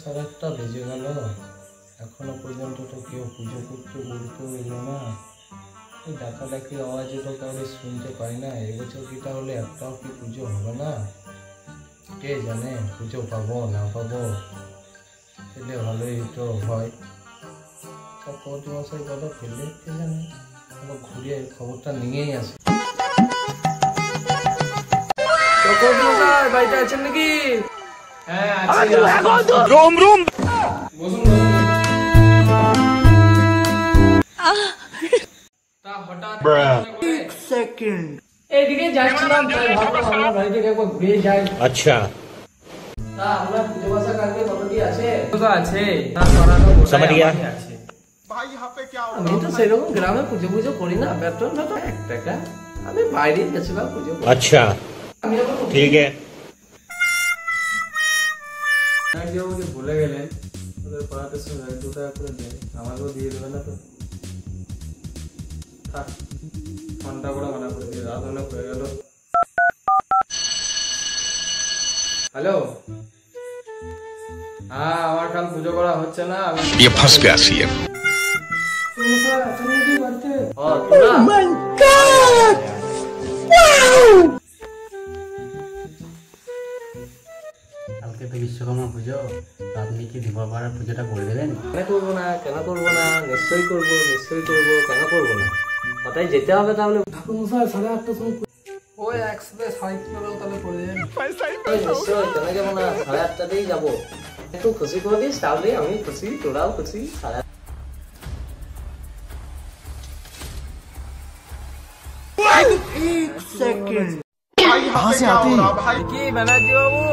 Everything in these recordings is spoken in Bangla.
সাড়ে আটটা বেজে গেল, এখনো পর্যন্ত তো কেউ পুজো করতে বলতেও এলো না। এই ডাকাডাকি আওয়াজে তো কাউকে শুনতে পাই না। এবছর কি তাহলে একটাও কি পুজো হবে না? কে জানে, পুজো পাবো না পাবো। পেলে ভালোই তো হয়। তা কোর্ট মশাই কটা পেলে কে জানে, আবার ঘুরে খবরটা নিয়েই আসে। বাড়িতে আছেন নাকি? হ্যাঁ আছি। রুম রুম বসুন। তা হঠাৎ এক সেকেন্ড এইদিকে যাচ্ছিলাম, তাই ভাবলাম আমরা বাড়ি থেকে একবার ঘুরে যাই। আচ্ছা, তা আমরা পুজো বাসা কালকে কত কি আছে? তো আছে, তা করানো সমঝ গয়া আছে। ভাই यहाँ पे क्या আমি তো সেরকম গ্রামে পুজো পুজো করি না, বেতন তো 1 টাকা। আমি বাইরে গেছিলাম পুজো। আচ্ছা ঠিক আছে। আমাকে ভুলে গেলেন, ওদের পাড়াতে সব 1-2 টাকা করে দেয়, আমাকেও দিয়ে দেবে না তো? থাক, ফোনটা করে মানা করে দিয়ে, রাত অনেক হয়ে গেল। হ্যালো, হ্যাঁ আমার কাল পুজো করা হচ্ছে না। আমি ফাঁস গয়া সিএম। কালকে তো বিশ্বকর্মা পুজো, আপনি কি দীপাবলির পুজোটা করে দেবেন? কেন করবো না, কেন করবো না, নিশ্চয়ই করবো, নিশ্চয়ই করবো, কেন করবো না? কোথায় যেতে হবে তাহলে? ঠাকুর মশাই 8:30 সময় ওই একসাথে 3:30 তাহলে করে দেবেন। নিশ্চয়ই, কেন যাবো না, 8:30তেই যাবো। একটু খুশি করে দিস, তাহলে আমি খুশি, তোরাও খুশি। एक सेकंड कहाँ से आते हैं কি ব্যানার্জি বাবু?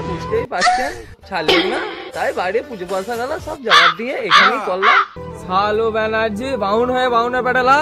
বুঝতেই পারছেন, ছাড়লেন না, তাই বাইরে পুজো পাশা গেল, সব জবাব দিয়ে এখানেই করলাম। সালো ব্যানার্জি বাউন হয়ে বাউনের পেটালা।